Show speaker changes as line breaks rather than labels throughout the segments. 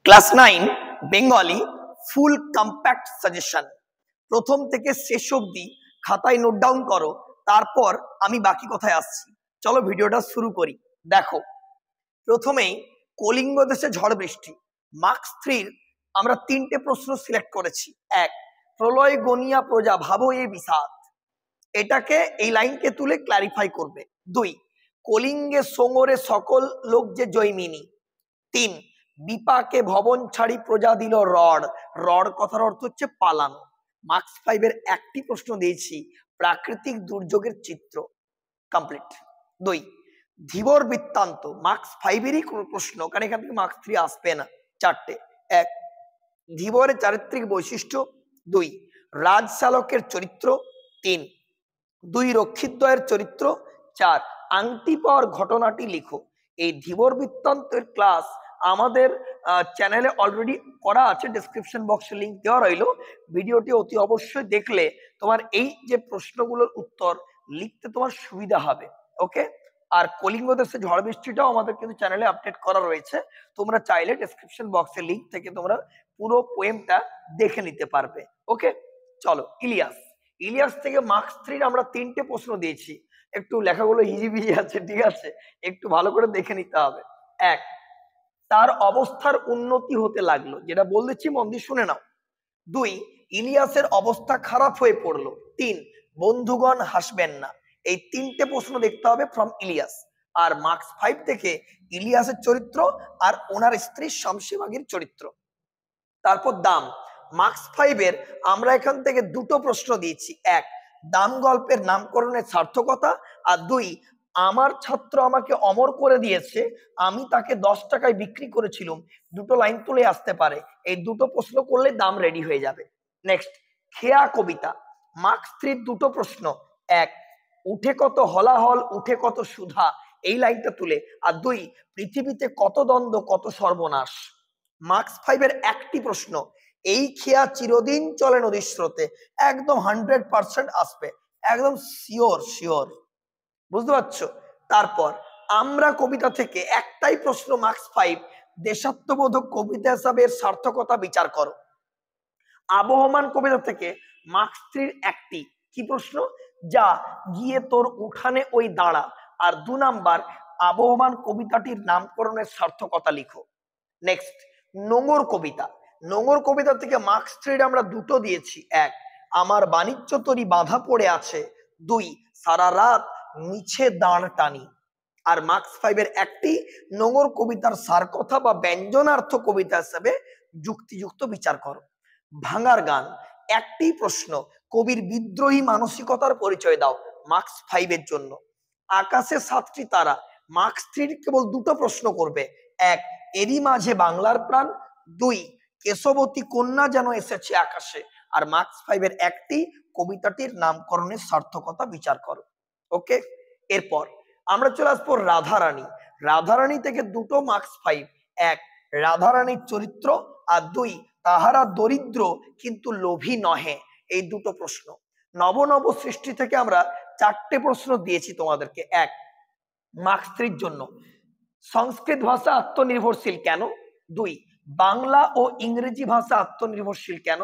Class 9 Bengali ফুল compact suggestion প্রথম থেকে শেষ অবধি খাতায় নোট ডাউন করো, তারপর আমি বাকি কথায় আসছি। চলো ভিডিওটা শুরু করি। দেখো, প্রথমেই কলিঙ্গ দেশে ঝড় বৃষ্টি মার্কস 3 আমরা 3টে প্রশ্ন সিলেক্ট করেছি। এক, প্রলয় গনিয়া প্রজা ভাবো এ বিষাদ, এটাকে এই লাইনকে তুলে ক্লারিফাই করবে। 2, কলিঙ্গে সোঙরে সকল লোক যে জয়মিনী। 3, বিপাকে ভবন ছাড়ি প্রজা দিল রড। রড কথার অর্থ হচ্ছে পালানো। মার্কস 5 এর একটি প্রশ্ন দিয়েছি, প্রাকৃতিক দুর্যোগের চিত্র। কমপ্লিট। 2, ধীবর বৃত্তান্ত মার্কস 5 এরই প্রশ্ন, কারণ এখান থেকে মার্কস 3 আসবে না। 4টে। 1, ধীবরের চারিত্রিক বৈশিষ্ট্য। 2, রাজশালকের চরিত্র। 3, 2 রক্ষিতদ্বয়ের চরিত্র। 4, আংটি পাওয়ার ঘটনাটি লিখো। এই ধীবর বৃত্তান্তের ক্লাস আমাদের চ্যানেলে অলরেডি করা আছে, ডেসক্রিপশন বক্সে লিংক দেওয়া রইলো। ভিডিওটি অতি অবশ্যই দেখলে তোমার এই যে প্রশ্নগুলোর উত্তর লিখতে তোমার সুবিধা হবে। ওকে, আর কলিঙ্গ দেশে ঝড় বৃষ্টিটাও আমাদের কিন্তু চ্যানেলে আপডেট করা রয়েছে, তোমরা চাইলে ডেসক্রিপশন বক্সে লিংক থেকে তোমরা পুরো পোয়েমটা দেখে নিতে পারবে। ওকে, চলো ইলিয়াস। ইলিয়াস থেকে মার্কস 3 আমরা 3টে প্রশ্ন দিয়েছি, একটু লেখাগুলো হিজিবিজি আছে, ঠিক আছে, একটু ভালো করে দেখে নিতে হবে। 1, তার অবস্থার উন্নতি হতে লাগলো, যেটা বলতেছি মন দিয়ে শুনে নাও। 2, ইলিয়াসের অবস্থা খারাপ হয়ে পড়লো। 3, বন্ধুগণ হাসবেন না। এই 3টে প্রশ্ন দেখতে হবে ফ্রম ইলিয়াস। আর মার্কস 5 থেকে ইলিয়াসের চরিত্র আর ওনার স্ত্রী শামসিমাগির চরিত্র। তারপর দাম। মার্কস 5 এর আমরা এখান থেকে 2টো প্রশ্ন দিয়েছি। 1, দাম গল্পের নামকরণের সার্থকতা। আর 2, আমার ছাত্র আমাকে অমর করে দিয়েছে, আমি তাকে 10 টাকায় বিক্রি করেছিলাম। 2টো লাইন তুলে আসতে পারে, এই 2টো প্রশ্ন করলে দাম রেডি হয়ে যাবে। নেক্সট, খেয়া কবিতা মার্কস 3 2টো প্রশ্ন। 1, উঠে কত হলাহল উঠে কত সুধা, এই লাইনটা তুলে। আর 2, পৃথিবীতে কত দ্বন্দ্ব কত সর্বনাশ। মার্কস 5 এর একটি প্রশ্ন, এই খেয়া চিরদিন চলে নদীর স্রোতে, একদম 100% আসবে, একদম শিওর শিওর, বুঝতে পারছো? তারপর আমরা কবিতা থেকে একটাই প্রশ্ন মার্কস 5, দেশাত্মবোধক কবিতা হিসাবে এর সার্থকতা বিচার করো। আবহমান কবিতা থেকে মার্কস 3 একটি কি প্রশ্ন, যা গিয়ে তোর উঠানে ওই দাঁড়া। আর 2 নাম্বার, আবহমান কবিতাটির নামকরণের সার্থকতা লিখো। নেক্সট, নোঙর কবিতা। নোঙর কবিতা থেকে মার্কস 3 আমরা 2টো দিয়েছি। 1, আমার বাণিজ্য তরি বাঁধা পড়ে আছে। 2, সারা রাত মিছে দাঁড় টানি। আর মার্কস 5 এর একটি, নোঙর কবিতার সার কথা বা ব্যঞ্জনার্থ কবিতা হিসেবে যুক্তিযুক্ত বিচার করো। ভাঙার গান একটি প্রশ্ন, কবির বিদ্রোহী মানসিকতার পরিচয় দাও, মার্কস 5 এর জন্য। আকাশে 7টি তারা মার্কস 3 কেবল 2টো প্রশ্ন করবে। 1, এরই মাঝে বাংলার প্রাণ। 2, কেশবতী কন্যা যেন এসেছে আকাশে। আর মার্কস 5 এর একটি, কবিতাটির নামকরণের সার্থকতা বিচার করো। ওকে, এরপর আমরা চলে আসবো রাধারানী। রাধারানী থেকে 2টো মার্কস 5। 1, রাধারানীর চরিত্র। আর 2, তাহারা দরিদ্র কিন্তু লোভী নহে, এই 2টো প্রশ্ন। নব নব সৃষ্টি থেকে আমরা 4টে প্রশ্ন দিয়েছি তোমাদেরকে। 1, মার্কস 3 জন্য, সংস্কৃত ভাষা আত্মনির্ভরশীল কেন। 2, বাংলা ও ইংরেজি ভাষা আত্মনির্ভরশীল কেন,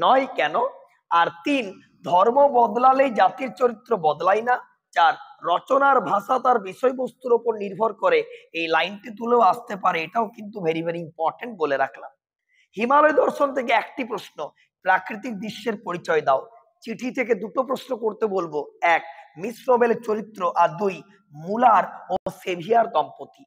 নয় কেন। আর 3, ধর্ম বদলালেই জাতির চরিত্র বদলায় না। 4, রচনার ভাষা তার বিষয়বস্তুর উপর নির্ভর করে, এই লাইনটি তুলেও আসতে পারে, এটাও কিন্তু ভেরি ভেরি ইম্পর্টেন্ট বলে রাখলাম। হিমালয় দর্শন থেকে একটি প্রশ্ন, প্রাকৃতিক দৃশ্যের পরিচয় দাও। চিঠি থেকে 2টো প্রশ্ন করতে বলবো। 1, মিস নোবেলের চরিত্র। আর 2, মুলার ও সেভিয়ার দম্পতি।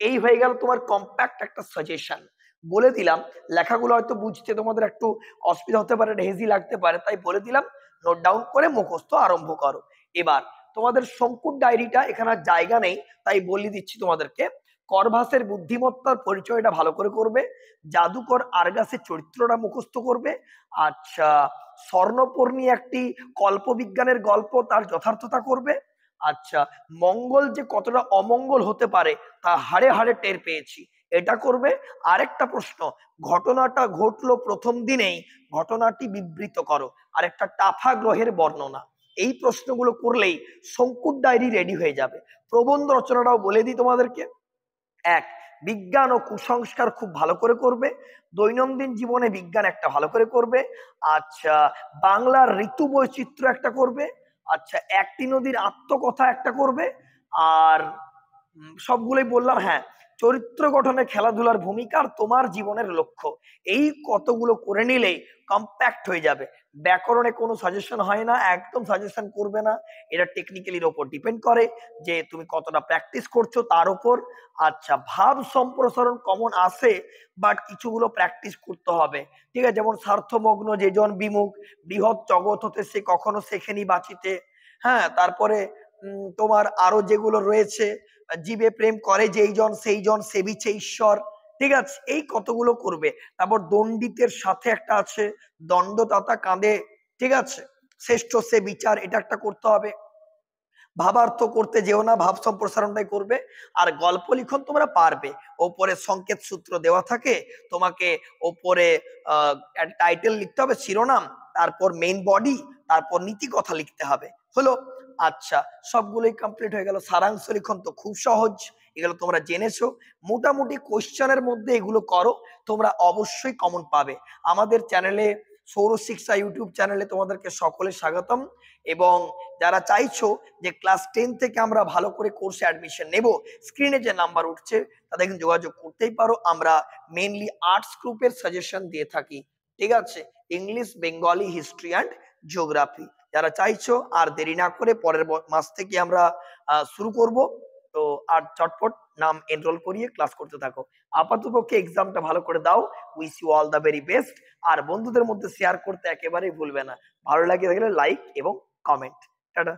এই হয়ে গেল তোমার কম্প্যাক্ট একটা সাজেশন। বলে দিলাম, লেখাগুলো হয়তো বুঝতে তোমাদের একটু অসুবিধা হতে পারে, হেজি লাগতে পারে, তাই বলে দিলাম নোট ডাউন করে মুখস্থ আরম্ভ করো। এবার তোমাদের শঙ্কুর ডায়েরিটা এখানে জায়গা নেই, তাই বলে দিচ্ছি তোমাদেরকে। করভাসের বুদ্ধিমত্তার পরিচয়টা ভালো করে করবে। জাদুকর আরগাসের চরিত্রটা মুখস্থ করবে। আচ্ছা, স্বর্ণপর্ণী একটি কল্পবিজ্ঞানের গল্প, তার যথার্থতা করবে। আচ্ছা, মঙ্গল যে কতটা অমঙ্গল হতে পারে তা হাড়ে হাড়ে টের পেয়েছি, এটা করবে। আরেকটা প্রশ্ন, ঘটনাটা ঘটলো প্রথম দিনেই, ঘটনাটি বিবৃত করো। আর একটা টাফা গ্রহের বর্ণনা। এই প্রশ্নগুলো করলেই শঙ্কুর ডায়েরি রেডি হয়ে যাবে। প্রবন্ধ রচনাটাও বলে দিই তোমাদেরকে। 1, বিজ্ঞান ও কুসংস্কার খুব ভালো করে করবে, দৈনন্দিন জীবনে বিজ্ঞান একটা ভালো করে করবে, আচ্ছা বাংলার ঋতু বৈচিত্র্য একটা করবে, আচ্ছা একটি নদীর আত্মকথা একটা করবে, আর সবগুলোই বললাম। হ্যাঁ, চরিত্র গঠনে খেলাধুলার ভূমিকা আর তোমার জীবনের লক্ষ্য, এই কতগুলো করে নিলেই কম্প্যাক্ট হয়ে যাবে। ব্যাকরণে কোনো সাজেশন হয় না, একদম সাজেশন করবে না, এটা টেকনিক্যালির ওপর ডিপেন্ড করে যে তুমি কতটা প্র্যাকটিস করছো তার উপর। আচ্ছা ভাব সম্প্রসারণ কমন আসে, বাট কিছুগুলো প্র্যাকটিস করতে হবে, ঠিক আছে? যেমন স্বার্থমগ্ন যেজন বিমুখ, বৃহৎ জগৎ হতে সে কখনো শেখেনি বাঁচিতে। হ্যাঁ, তারপরে তোমার আরো যেগুলো রয়েছে, জীবে প্রেম করে যেই জন সেই জন সেবিছে ঈশ্বর, ঠিক আছে? এই কতগুলো করবে। তারপর দণ্ডিতের সাথে একটা আছে, দণ্ডদাতা কাঁদে, ঠিক আছে? শ্রেষ্ঠ সে বিচার, এটা একটা করতে হবে। ভাবার্থ করতে যেও না, ভাব সম্প্রসারণটাই করবে। আর গল্প লিখন তোমরা পারবে, ওপরে সংকেত সূত্র দেওয়া থাকে, তোমাকে ওপরে টাইটেল লিখতে হবে, শিরোনাম, তারপর মেইন বডি, তারপর নীতি কথা লিখতে হবে, হলো। আচ্ছা সবগুলোই কমপ্লিট হয়ে গেল। সারাংশ লিখন তো খুব সহজ, এগুলো তোমরা জেনেছো। মোটামুটি কোশ্চেনের মধ্যে এগুলো করো, তোমরা অবশ্যই কমন পাবে। আমাদের চ্যানেলে, সৌর শিক্ষা ইউটিউব চ্যানেলে তোমাদেরকে সকলে স্বাগতম। এবং যারা চাইছো যে ক্লাস 10 থেকে আমরা ভালো করে কোর্সে অ্যাডমিশন নেব, স্ক্রিনে যে নাম্বার উঠছে তাদের কিন্তু যোগাযোগ করতেই পারো। আমরা মেইনলি আর্টস গ্রুপের সাজেশন দিয়ে থাকি, ঠিক আছে? English, Bengali, history and geography. যারা চাইছো আর দেরি না করে পরের মাস থেকে আমরা শুরু করব, তো আর চটপট নাম এনরোল করিয়ে ক্লাস করতে থাকো। আপাতপক্ষে এক্সামটা ভালো করে দাও। Wish you all the very best. আর বন্ধুদের মধ্যে শেয়ার করতে একেবারেই ভুলবে না। ভালো লাগে থাকলে লাইক এবং কমেন্ট। টাটা।